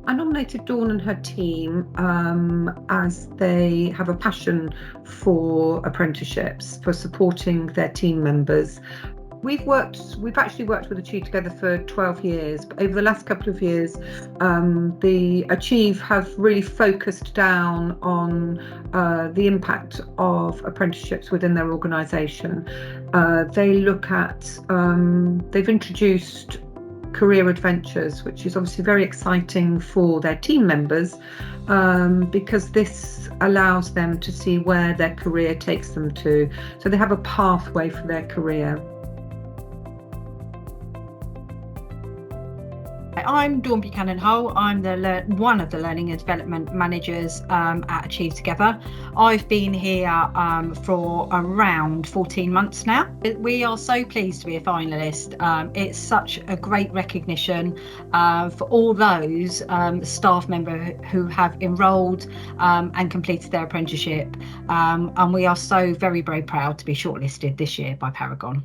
I nominated Dawn and her team as they have a passion for apprenticeships, for supporting their team members. We've actually worked with Achieve together for 12 years, but over the last couple of years, the Achieve have really focused down on the impact of apprenticeships within their organisation. They've introduced career adventures, which is obviously very exciting for their team members, because this allows them to see where their career takes them to. So they have a pathway for their career. I'm Dawn Buchanan-Hull. I'm one of the Learning and Development Managers at Achieve Together. I've been here for around 14 months now. We are so pleased to be a finalist. It's such a great recognition for all those staff members who have enrolled and completed their apprenticeship. And we are so very, very proud to be shortlisted this year by Paragon.